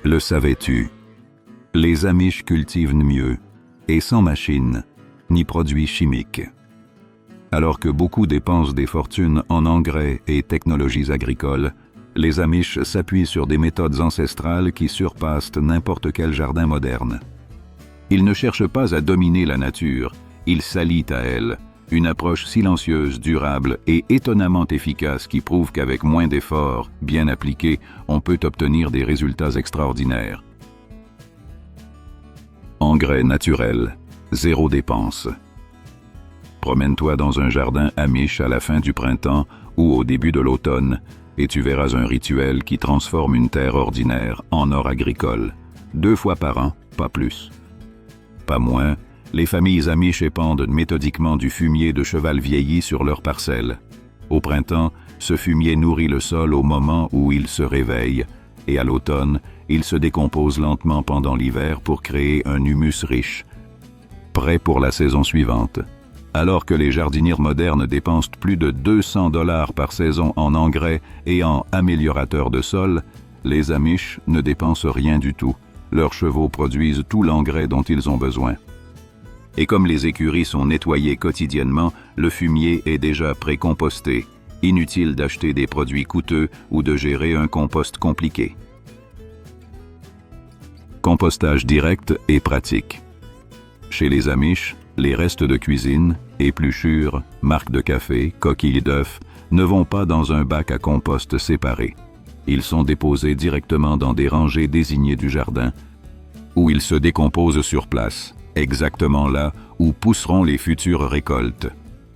Le savais-tu? Les Amish cultivent mieux, et sans machines, ni produits chimiques. Alors que beaucoup dépensent des fortunes en engrais et technologies agricoles, les Amish s'appuient sur des méthodes ancestrales qui surpassent n'importe quel jardin moderne. Ils ne cherchent pas à dominer la nature, ils s'allient à elle, une approche silencieuse, durable et étonnamment efficace qui prouve qu'avec moins d'efforts, bien appliqués, on peut obtenir des résultats extraordinaires. Engrais naturel, zéro dépense. Promène-toi dans un jardin Amish à la fin du printemps ou au début de l'automne et tu verras un rituel qui transforme une terre ordinaire en or agricole, 2 fois par an, pas plus. Pas moins, les familles Amish épandent méthodiquement du fumier de cheval vieilli sur leurs parcelles. Au printemps, ce fumier nourrit le sol au moment où il se réveille, et à l'automne, il se décompose lentement pendant l'hiver pour créer un humus riche, prêt pour la saison suivante. Alors que les jardiniers modernes dépensent plus de 200 $ par saison en engrais et en améliorateurs de sol, les Amish ne dépensent rien du tout. Leurs chevaux produisent tout l'engrais dont ils ont besoin. Et comme les écuries sont nettoyées quotidiennement, le fumier est déjà pré-composté. Inutile d'acheter des produits coûteux ou de gérer un compost compliqué. Compostage direct et pratique. Chez les Amish, les restes de cuisine, épluchures, marcs de café, coquilles d'œufs, ne vont pas dans un bac à compost séparé. Ils sont déposés directement dans des rangées désignées du jardin, où ils se décomposent sur place, exactement là où pousseront les futures récoltes.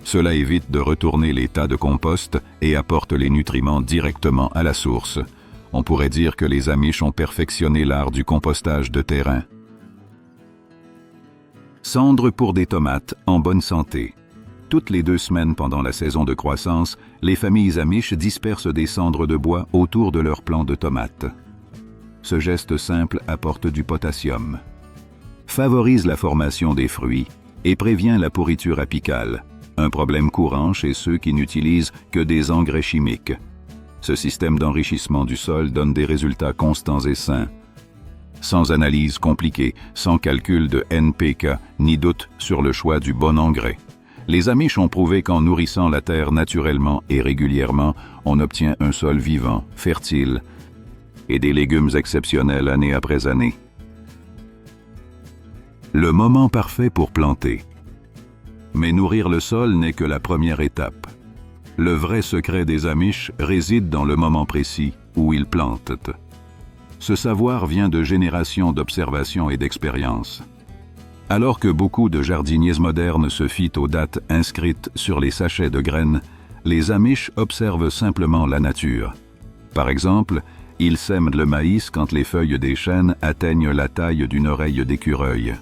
Cela évite de retourner les tas de compost et apporte les nutriments directement à la source. On pourrait dire que les Amish ont perfectionné l'art du compostage de terrain. Cendres pour des tomates en bonne santé. Toutes les 2 semaines pendant la saison de croissance, les familles Amish dispersent des cendres de bois autour de leurs plants de tomates. Ce geste simple apporte du potassium, favorise la formation des fruits et prévient la pourriture apicale, un problème courant chez ceux qui n'utilisent que des engrais chimiques. Ce système d'enrichissement du sol donne des résultats constants et sains, sans analyse compliquée, sans calcul de NPK, ni doute sur le choix du bon engrais. Les Amish ont prouvé qu'en nourrissant la terre naturellement et régulièrement, on obtient un sol vivant, fertile, et des légumes exceptionnels année après année. Le moment parfait pour planter. Mais nourrir le sol n'est que la première étape. Le vrai secret des Amish réside dans le moment précis où ils plantent. Ce savoir vient de générations d'observations et d'expériences. Alors que beaucoup de jardiniers modernes se fient aux dates inscrites sur les sachets de graines, les Amish observent simplement la nature. Par exemple, ils sèment le maïs quand les feuilles des chênes atteignent la taille d'une oreille d'écureuil.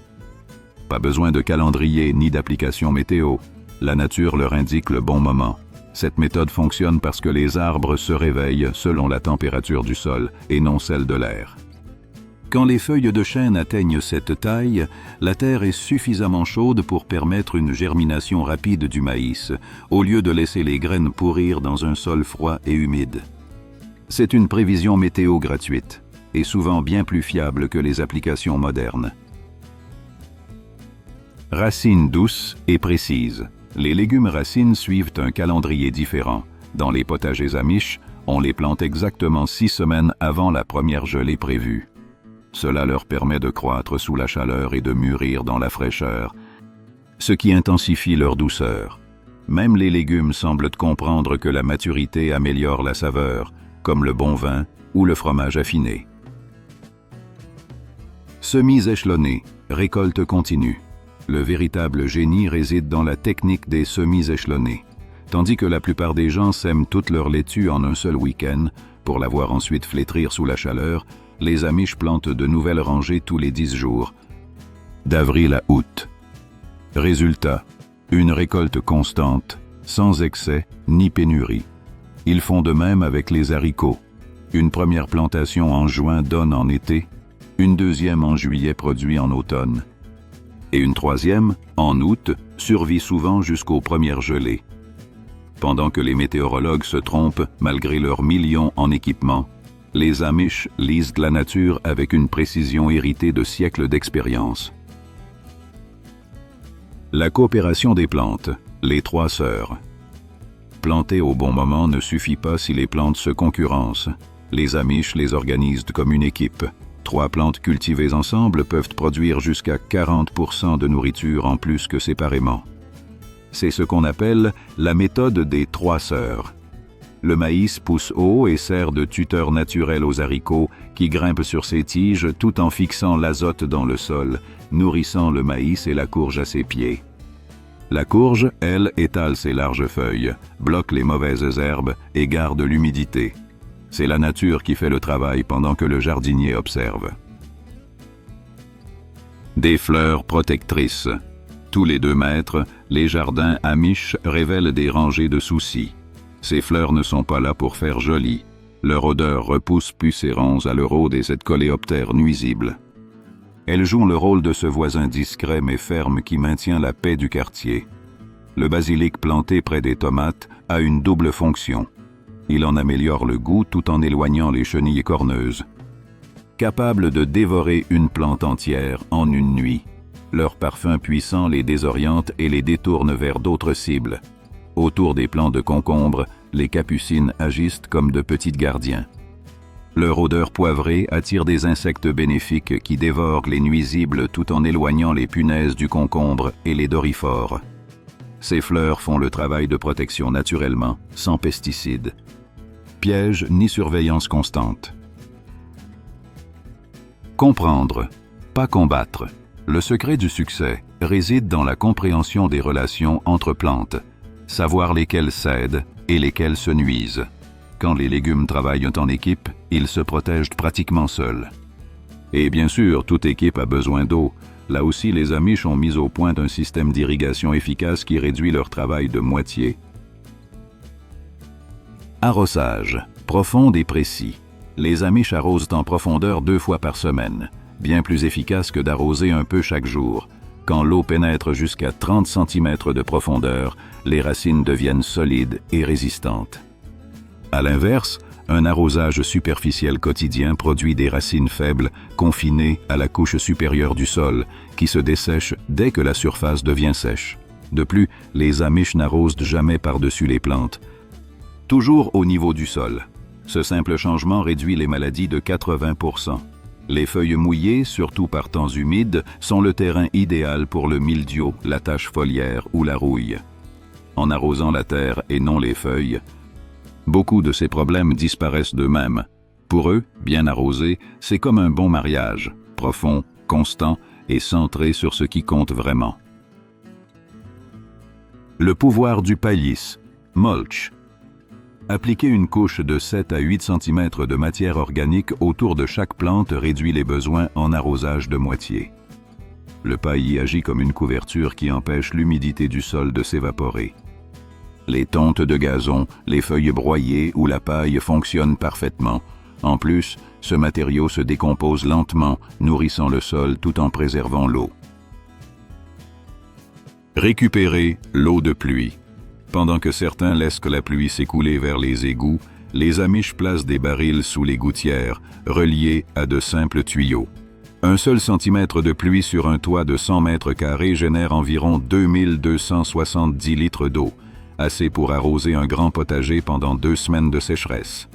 Pas besoin de calendrier ni d'application météo. La nature leur indique le bon moment. Cette méthode fonctionne parce que les arbres se réveillent selon la température du sol et non celle de l'air. Quand les feuilles de chêne atteignent cette taille, la terre est suffisamment chaude pour permettre une germination rapide du maïs, au lieu de laisser les graines pourrir dans un sol froid et humide. C'est une prévision météo gratuite, et souvent bien plus fiable que les applications modernes. Racines douces et précises. Les légumes racines suivent un calendrier différent. Dans les potagers Amish, on les plante exactement 6 semaines avant la première gelée prévue. Cela leur permet de croître sous la chaleur et de mûrir dans la fraîcheur, ce qui intensifie leur douceur. Même les légumes semblent comprendre que la maturité améliore la saveur, comme le bon vin ou le fromage affiné. Semis échelonnés, récolte continue. Le véritable génie réside dans la technique des semis échelonnés. Tandis que la plupart des gens sèment toute leur laitue en un seul week-end, pour la voir ensuite flétrir sous la chaleur, les Amish plantent de nouvelles rangées tous les 10 jours, d'avril à août. Résultat, une récolte constante, sans excès ni pénurie. Ils font de même avec les haricots. Une première plantation en juin donne en été, une deuxième en juillet produit en automne, et une troisième, en août, survit souvent jusqu'aux premières gelées. Pendant que les météorologues se trompent malgré leurs millions en équipement, Les Amish lisent la nature avec une précision héritée de siècles d'expérience. La coopération des plantes, les trois sœurs. Planter au bon moment ne suffit pas si les plantes se concurrencent. Les Amish les organisent comme une équipe. 3 plantes cultivées ensemble peuvent produire jusqu'à 40% de nourriture en plus que séparément. C'est ce qu'on appelle la méthode des 3 sœurs. Le maïs pousse haut et sert de tuteur naturel aux haricots qui grimpent sur ses tiges tout en fixant l'azote dans le sol, nourrissant le maïs et la courge à ses pieds. La courge, elle, étale ses larges feuilles, bloque les mauvaises herbes et garde l'humidité. C'est la nature qui fait le travail pendant que le jardinier observe. Des fleurs protectrices. Tous les 2 mètres, les jardins Amish révèlent des rangées de soucis. Ces fleurs ne sont pas là pour faire joli. Leur odeur repousse pucérons à l'euro des coléoptères nuisibles. Elles jouent le rôle de ce voisin discret mais ferme qui maintient la paix du quartier. Le basilic planté près des tomates a une double fonction. Il en améliore le goût tout en éloignant les chenilles corneuses. Capables de dévorer une plante entière en une nuit, leur parfum puissant les désoriente et les détourne vers d'autres cibles. Autour des plants de concombre, les capucines agissent comme de petits gardiens. Leur odeur poivrée attire des insectes bénéfiques qui dévorent les nuisibles tout en éloignant les punaises du concombre et les doryphores. Ces fleurs font le travail de protection naturellement, sans pesticides. Piège ni surveillance constante. Comprendre, pas combattre. Le secret du succès réside dans la compréhension des relations entre plantes, savoir lesquelles s'aident et lesquelles se nuisent. Quand les légumes travaillent en équipe, ils se protègent pratiquement seuls. Et bien sûr, toute équipe a besoin d'eau. Là aussi, les Amish ont mis au point un système d'irrigation efficace qui réduit leur travail de moitié. Arrosage, profond et précis. Les Amish arrosent en profondeur 2 fois par semaine, bien plus efficace que d'arroser un peu chaque jour. Quand l'eau pénètre jusqu'à 30 cm de profondeur, les racines deviennent solides et résistantes. À l'inverse, un arrosage superficiel quotidien produit des racines faibles, confinées à la couche supérieure du sol, qui se dessèchent dès que la surface devient sèche. De plus, les Amish n'arrosent jamais par-dessus les plantes, toujours au niveau du sol. Ce simple changement réduit les maladies de 80%. Les feuilles mouillées, surtout par temps humides, sont le terrain idéal pour le mildiou, la tache foliaire ou la rouille. En arrosant la terre et non les feuilles, beaucoup de ces problèmes disparaissent d'eux-mêmes. Pour eux, bien arrosé, c'est comme un bon mariage, profond, constant et centré sur ce qui compte vraiment. Le pouvoir du paillis, mulch. Appliquer une couche de 7 à 8 cm de matière organique autour de chaque plante réduit les besoins en arrosage de moitié. Le paillis agit comme une couverture qui empêche l'humidité du sol de s'évaporer. Les tontes de gazon, les feuilles broyées ou la paille fonctionnent parfaitement. En plus, ce matériau se décompose lentement, nourrissant le sol tout en préservant l'eau. Récupérer l'eau de pluie. Pendant que certains laissent que la pluie s'écouler vers les égouts, les Amish placent des barils sous les gouttières, reliés à de simples tuyaux. Un seul centimètre de pluie sur un toit de 100 mètres carrés génère environ 2270 litres d'eau, assez pour arroser un grand potager pendant 2 semaines de sécheresse.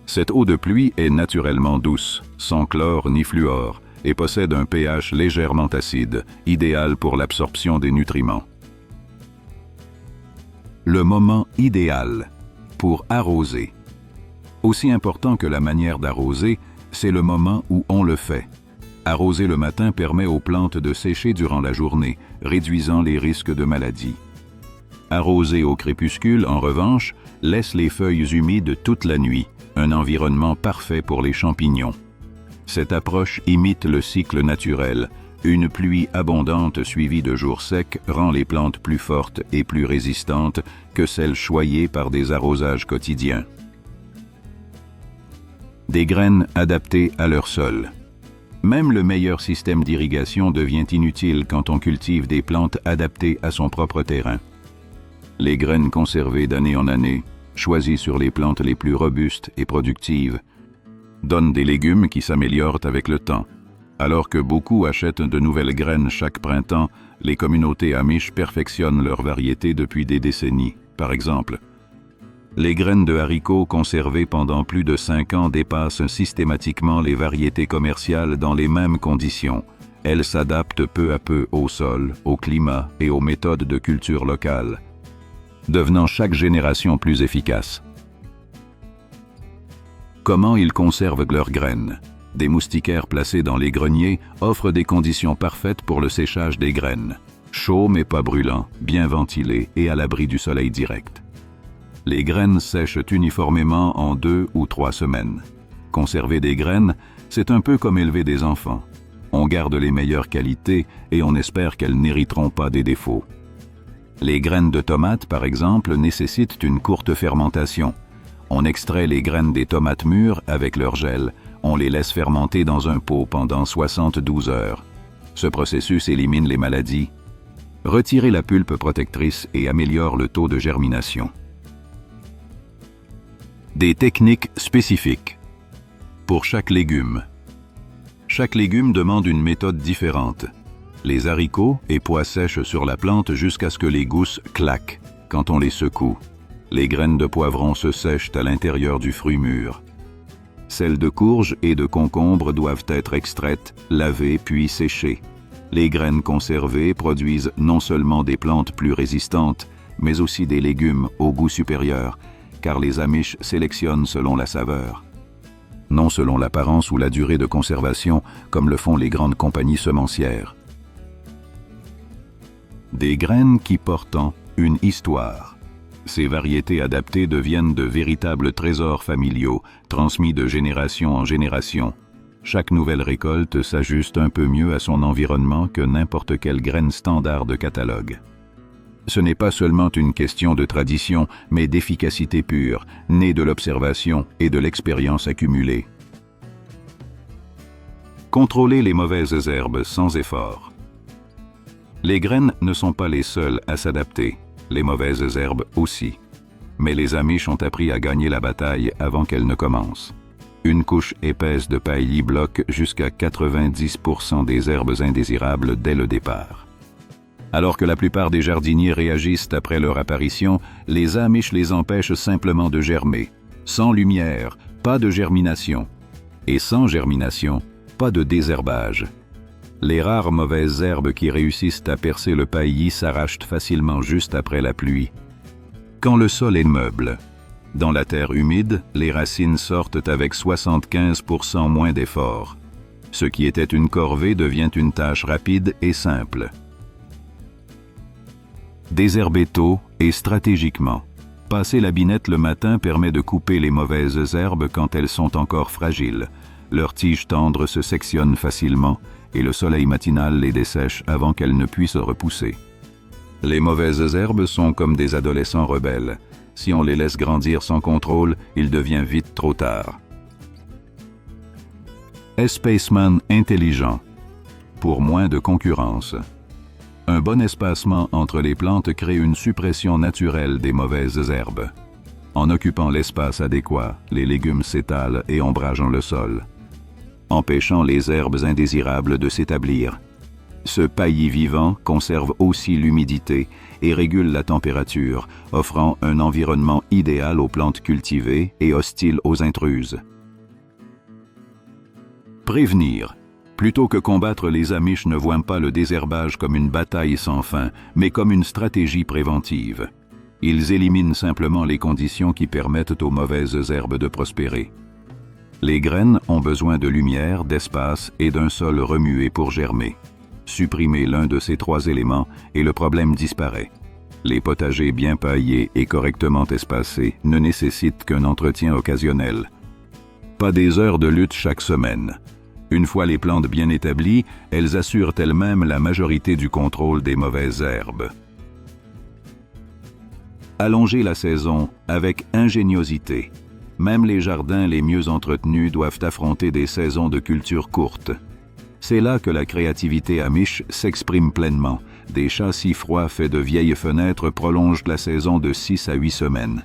Cette eau de pluie est naturellement douce, sans chlore ni fluor, et possède un pH légèrement acide, idéal pour l'absorption des nutriments. Le moment idéal pour arroser. Aussi important que la manière d'arroser, c'est le moment où on le fait. Arroser le matin permet aux plantes de sécher durant la journée, réduisant les risques de maladies. Arroser au crépuscule, en revanche, laisse les feuilles humides toute la nuit, un environnement parfait pour les champignons. Cette approche imite le cycle naturel. Une pluie abondante suivie de jours secs rend les plantes plus fortes et plus résistantes que celles choyées par des arrosages quotidiens. Des graines adaptées à leur sol. Même le meilleur système d'irrigation devient inutile quand on cultive des plantes adaptées à son propre terrain. Les graines conservées d'année en année, choisies sur les plantes les plus robustes et productives, donnent des légumes qui s'améliorent avec le temps. Alors que beaucoup achètent de nouvelles graines chaque printemps, les communautés Amish perfectionnent leurs variétés depuis des décennies. Par exemple, les graines de haricots conservées pendant plus de 5 ans dépassent systématiquement les variétés commerciales dans les mêmes conditions. Elles s'adaptent peu à peu au sol, au climat et aux méthodes de culture locales, devenant chaque génération plus efficace. Comment ils conservent leurs graines? Des moustiquaires placés dans les greniers offrent des conditions parfaites pour le séchage des graines. Chaud mais pas brûlant, bien ventilé et à l'abri du soleil direct. Les graines sèchent uniformément en 2 ou 3 semaines. Conserver des graines, c'est un peu comme élever des enfants. On garde les meilleures qualités et on espère qu'elles n'hériteront pas des défauts. Les graines de tomates, par exemple, nécessitent une courte fermentation. On extrait les graines des tomates mûres avec leur gel. On les laisse fermenter dans un pot pendant 72 heures. Ce processus élimine les maladies, retire la pulpe protectrice et améliore le taux de germination. Des techniques spécifiques. Pour chaque légume. Chaque légume demande une méthode différente. Les haricots et pois sèchent sur la plante jusqu'à ce que les gousses claquent quand on les secoue. Les graines de poivron se sèchent à l'intérieur du fruit mûr. Celles de courge et de concombre doivent être extraites, lavées puis séchées. Les graines conservées produisent non seulement des plantes plus résistantes, mais aussi des légumes au goût supérieur, car les Amish sélectionnent selon la saveur, non selon l'apparence ou la durée de conservation, comme le font les grandes compagnies semencières. Des graines qui portent une histoire. Ces variétés adaptées deviennent de véritables trésors familiaux, transmis de génération en génération. Chaque nouvelle récolte s'ajuste un peu mieux à son environnement que n'importe quelle graine standard de catalogue. Ce n'est pas seulement une question de tradition, mais d'efficacité pure, née de l'observation et de l'expérience accumulée. Contrôler les mauvaises herbes sans effort. Les graines ne sont pas les seules à s'adapter. Les mauvaises herbes aussi. Mais les Amish ont appris à gagner la bataille avant qu'elle ne commence. Une couche épaisse de paillis bloque jusqu'à 90% des herbes indésirables dès le départ. Alors que la plupart des jardiniers réagissent après leur apparition, les Amish les empêchent simplement de germer. Sans lumière, pas de germination. Et sans germination, pas de désherbage. Les rares mauvaises herbes qui réussissent à percer le paillis s'arrachent facilement juste après la pluie. Quand le sol est meuble, dans la terre humide, les racines sortent avec 75% moins d'effort. Ce qui était une corvée devient une tâche rapide et simple. Désherber tôt et stratégiquement. Passer la binette le matin permet de couper les mauvaises herbes quand elles sont encore fragiles. Leurs tiges tendres se sectionnent facilement et le soleil matinal les dessèche avant qu'elles ne puissent repousser. Les mauvaises herbes sont comme des adolescents rebelles. Si on les laisse grandir sans contrôle, il devient vite trop tard. Espacement intelligent. Pour moins de concurrence. Un bon espacement entre les plantes crée une suppression naturelle des mauvaises herbes. En occupant l'espace adéquat, les légumes s'étalent et ombragent le sol, empêchant les herbes indésirables de s'établir. Ce paillis vivant conserve aussi l'humidité et régule la température, offrant un environnement idéal aux plantes cultivées et hostile aux intruses. Prévenir. Plutôt que combattre, les Amish ne voient pas le désherbage comme une bataille sans fin, mais comme une stratégie préventive. Ils éliminent simplement les conditions qui permettent aux mauvaises herbes de prospérer. Les graines ont besoin de lumière, d'espace et d'un sol remué pour germer. Supprimez l'un de ces 3 éléments et le problème disparaît. Les potagers bien paillés et correctement espacés ne nécessitent qu'un entretien occasionnel. Pas des heures de lutte chaque semaine. Une fois les plantes bien établies, elles assurent elles-mêmes la majorité du contrôle des mauvaises herbes. Allonger la saison avec ingéniosité. Même les jardins les mieux entretenus doivent affronter des saisons de culture courtes. C'est là que la créativité Amish s'exprime pleinement. Des châssis froids faits de vieilles fenêtres prolongent la saison de 6 à 8 semaines.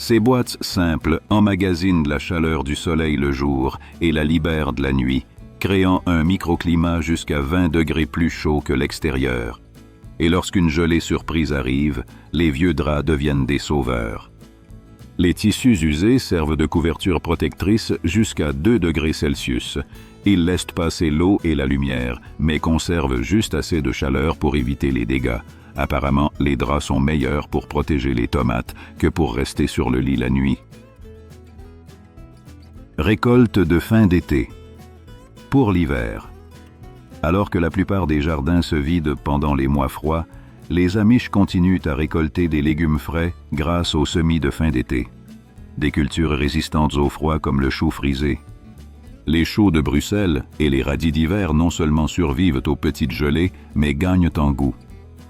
Ces boîtes simples emmagasinent la chaleur du soleil le jour et la libèrent de la nuit, créant un microclimat jusqu'à 20 degrés plus chaud que l'extérieur. Et lorsqu'une gelée surprise arrive, les vieux draps deviennent des sauveurs. Les tissus usés servent de couverture protectrice jusqu'à 2 degrés Celsius. Ils laissent passer l'eau et la lumière, mais conservent juste assez de chaleur pour éviter les dégâts. Apparemment, les draps sont meilleurs pour protéger les tomates que pour rester sur le lit la nuit. Récolte de fin d'été. Pour l'hiver. Alors que la plupart des jardins se vident pendant les mois froids, les Amish continuent à récolter des légumes frais grâce aux semis de fin d'été. Des cultures résistantes au froid comme le chou frisé. Les choux de Bruxelles et les radis d'hiver non seulement survivent aux petites gelées, mais gagnent en goût.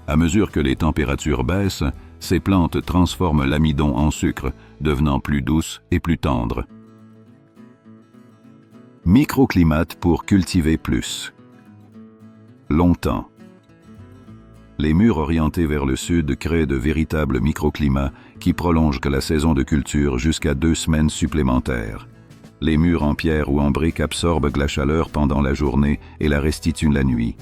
À mesure que les températures baissent, ces plantes transforment l'amidon en sucre, devenant plus douce et plus tendre. Microclimat pour cultiver plus. Longtemps. Les murs orientés vers le sud créent de véritables microclimats qui prolongent la saison de culture jusqu'à 2 semaines supplémentaires. Les murs en pierre ou en briques absorbent la chaleur pendant la journée et la restituent la nuit,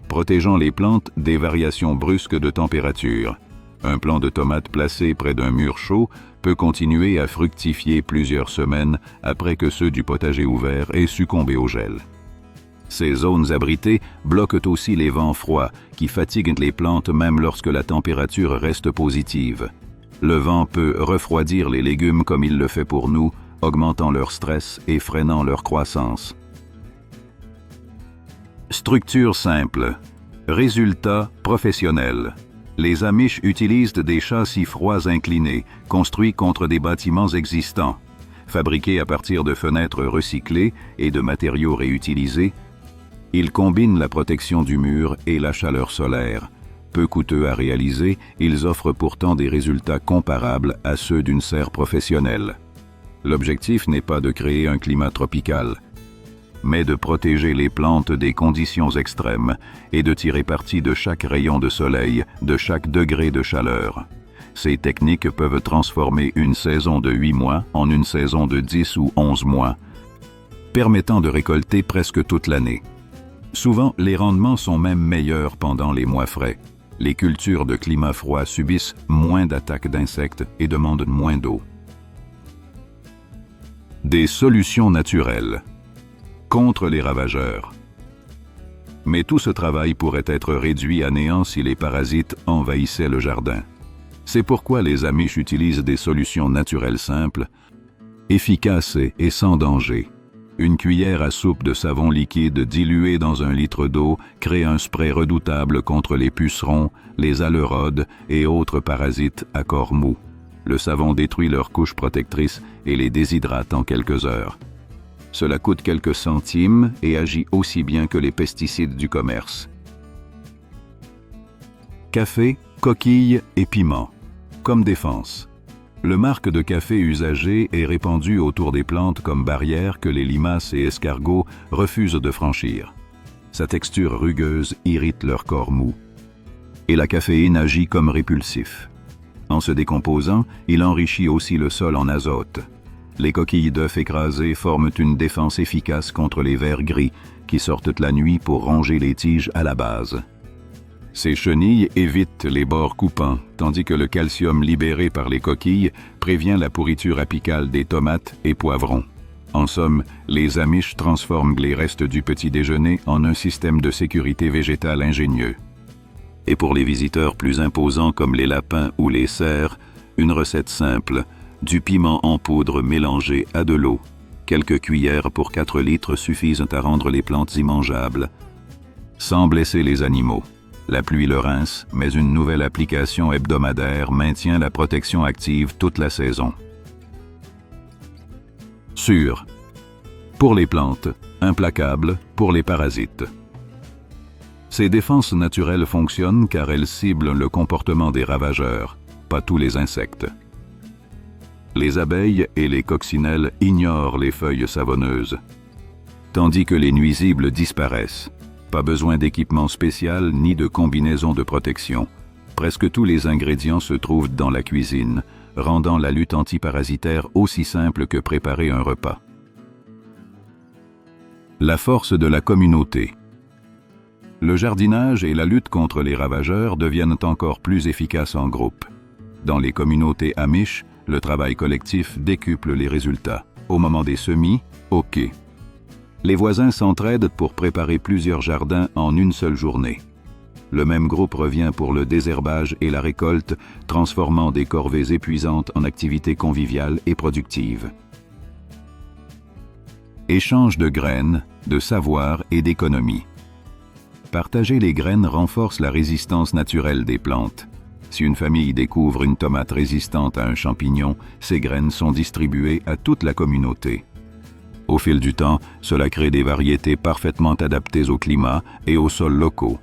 protégeant les plantes des variations brusques de température. Un plant de tomates placé près d'un mur chaud peut continuer à fructifier plusieurs semaines après que ceux du potager ouvert aient succombé au gel. Ces zones abritées bloquent aussi les vents froids qui fatiguent les plantes même lorsque la température reste positive. Le vent peut refroidir les légumes comme il le fait pour nous, augmentant leur stress et freinant leur croissance. Structure simple. Résultat professionnel. Les Amish utilisent des châssis froids inclinés, construits contre des bâtiments existants. Fabriqués à partir de fenêtres recyclées et de matériaux réutilisés, ils combinent la protection du mur et la chaleur solaire. Peu coûteux à réaliser, ils offrent pourtant des résultats comparables à ceux d'une serre professionnelle. L'objectif n'est pas de créer un climat tropical, mais de protéger les plantes des conditions extrêmes et de tirer parti de chaque rayon de soleil, de chaque degré de chaleur. Ces techniques peuvent transformer une saison de 8 mois en une saison de 10 ou 11 mois, permettant de récolter presque toute l'année. Souvent, les rendements sont même meilleurs pendant les mois frais. Les cultures de climat froid subissent moins d'attaques d'insectes et demandent moins d'eau. Des solutions naturelles contre les ravageurs. Mais tout ce travail pourrait être réduit à néant si les parasites envahissaient le jardin. C'est pourquoi les Amish utilisent des solutions naturelles simples, efficaces et sans danger. Une cuillère à soupe de savon liquide dilué dans 1 litre d'eau crée un spray redoutable contre les pucerons, les alerodes et autres parasites à corps mou. Le savon détruit leur couche protectrice et les déshydrate en quelques heures. Cela coûte quelques centimes et agit aussi bien que les pesticides du commerce. Café, coquilles et piments. Comme défense. Le marc de café usagé est répandu autour des plantes comme barrière que les limaces et escargots refusent de franchir. Sa texture rugueuse irrite leur corps mou. Et la caféine agit comme répulsif. En se décomposant, il enrichit aussi le sol en azote. Les coquilles d'œufs écrasées forment une défense efficace contre les vers gris qui sortent la nuit pour ronger les tiges à la base. Ces chenilles évitent les bords coupants, tandis que le calcium libéré par les coquilles prévient la pourriture apicale des tomates et poivrons. En somme, les Amish transforment les restes du petit déjeuner en un système de sécurité végétale ingénieux. Et pour les visiteurs plus imposants comme les lapins ou les cerfs, une recette simple, du piment en poudre mélangé à de l'eau. Quelques cuillères pour 4 litres suffisent à rendre les plantes immangeables, sans blesser les animaux. La pluie le rince, mais une nouvelle application hebdomadaire maintient la protection active toute la saison. Sûr. Pour les plantes, implacable pour les parasites. Ces défenses naturelles fonctionnent car elles ciblent le comportement des ravageurs, pas tous les insectes. Les abeilles et les coccinelles ignorent les feuilles savonneuses, tandis que les nuisibles disparaissent. Pas besoin d'équipement spécial ni de combinaison de protection. Presque tous les ingrédients se trouvent dans la cuisine. rendant la lutte antiparasitaire aussi simple que préparer un repas. La force de la communauté. Le jardinage et la lutte contre les ravageurs deviennent encore plus efficaces en groupe. Dans les communautés amish, le travail collectif décuple les résultats. Au moment des semis, OK. Les voisins s'entraident pour préparer plusieurs jardins en une seule journée. Le même groupe revient pour le désherbage et la récolte, transformant des corvées épuisantes en activités conviviales et productives. Échange de graines, de savoir et d'économie. Partager les graines renforce la résistance naturelle des plantes. Si une famille découvre une tomate résistante à un champignon, ces graines sont distribuées à toute la communauté. Au fil du temps, cela crée des variétés parfaitement adaptées au climat et aux sols locaux.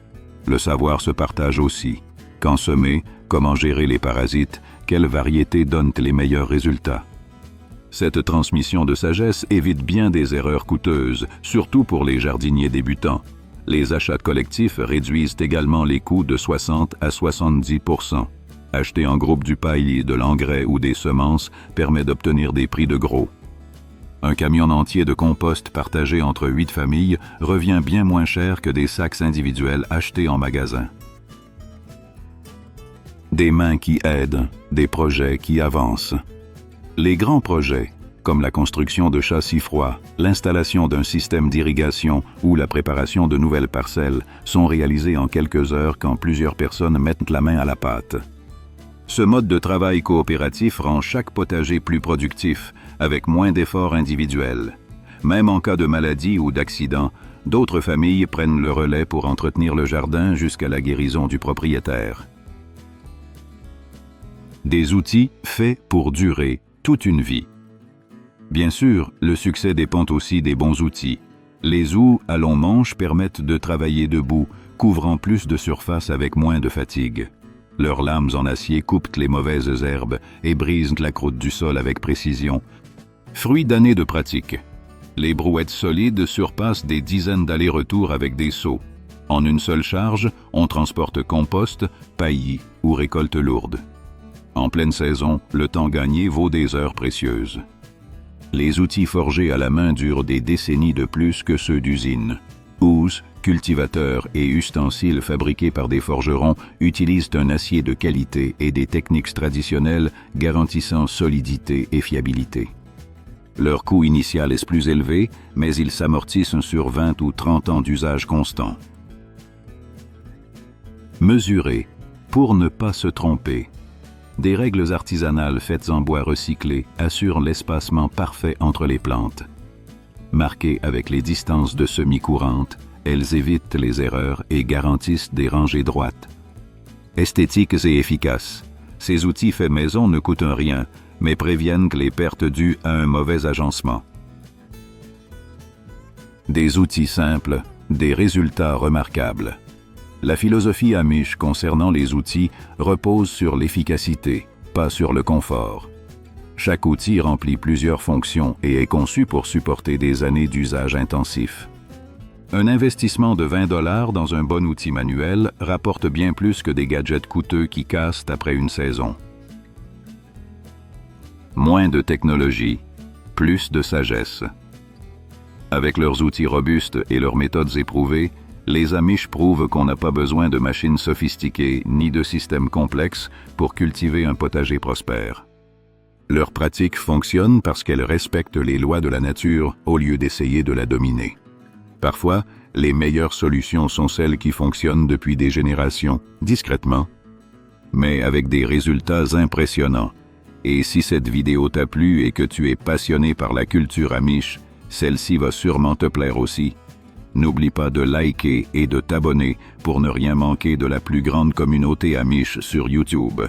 Le savoir se partage aussi. Quand semer, comment gérer les parasites, quelles variétés donnent les meilleurs résultats. Cette transmission de sagesse évite bien des erreurs coûteuses, surtout pour les jardiniers débutants. Les achats collectifs réduisent également les coûts de 60 à 70%. Acheter en groupe du paille, de l'engrais ou des semences permet d'obtenir des prix de gros. Un camion entier de compost partagé entre 8 familles revient bien moins cher que des sacs individuels achetés en magasin. Des mains qui aident, des projets qui avancent. Les grands projets, comme la construction de châssis froids, l'installation d'un système d'irrigation ou la préparation de nouvelles parcelles, sont réalisés en quelques heures quand plusieurs personnes mettent la main à la pâte. Ce mode de travail coopératif rend chaque potager plus productif, avec moins d'efforts individuels. Même en cas de maladie ou d'accident, d'autres familles prennent le relais pour entretenir le jardin jusqu'à la guérison du propriétaire. Des outils faits pour durer toute une vie. Bien sûr, le succès dépend aussi des bons outils. Les houes à long manche permettent de travailler debout, couvrant plus de surface avec moins de fatigue. Leurs lames en acier coupent les mauvaises herbes et brisent la croûte du sol avec précision. Fruit d'années de pratique. Les brouettes solides surpassent des dizaines d'allers-retours avec des seaux. En une seule charge, on transporte compost, paillis ou récoltes lourdes. En pleine saison, le temps gagné vaut des heures précieuses. Les outils forgés à la main durent des décennies de plus que ceux d'usine. Houes, cultivateurs et ustensiles fabriqués par des forgerons utilisent un acier de qualité et des techniques traditionnelles garantissant solidité et fiabilité. Leur coût initial est plus élevé, mais ils s'amortissent sur 20 ou 30 ans d'usage constant. Mesurer, pour ne pas se tromper. Des règles artisanales faites en bois recyclé assurent l'espacement parfait entre les plantes. Marquées avec les distances de semis courantes, elles évitent les erreurs et garantissent des rangées droites. Esthétiques et efficaces, ces outils faits maison ne coûtent rien, mais préviennent les pertes dues à un mauvais agencement. Des outils simples, des résultats remarquables. La philosophie amish concernant les outils repose sur l'efficacité, pas sur le confort. Chaque outil remplit plusieurs fonctions et est conçu pour supporter des années d'usage intensif. Un investissement de 20 $ dans un bon outil manuel rapporte bien plus que des gadgets coûteux qui cassent après une saison. Moins de technologie, plus de sagesse. Avec leurs outils robustes et leurs méthodes éprouvées, les Amish prouvent qu'on n'a pas besoin de machines sophistiquées ni de systèmes complexes pour cultiver un potager prospère. Leur pratique fonctionne parce qu'elle respecte les lois de la nature au lieu d'essayer de la dominer. Parfois, les meilleures solutions sont celles qui fonctionnent depuis des générations, discrètement, mais avec des résultats impressionnants. Et si cette vidéo t'a plu et que tu es passionné par la culture Amish, celle-ci va sûrement te plaire aussi. N'oublie pas de liker et de t'abonner pour ne rien manquer de la plus grande communauté Amish sur YouTube.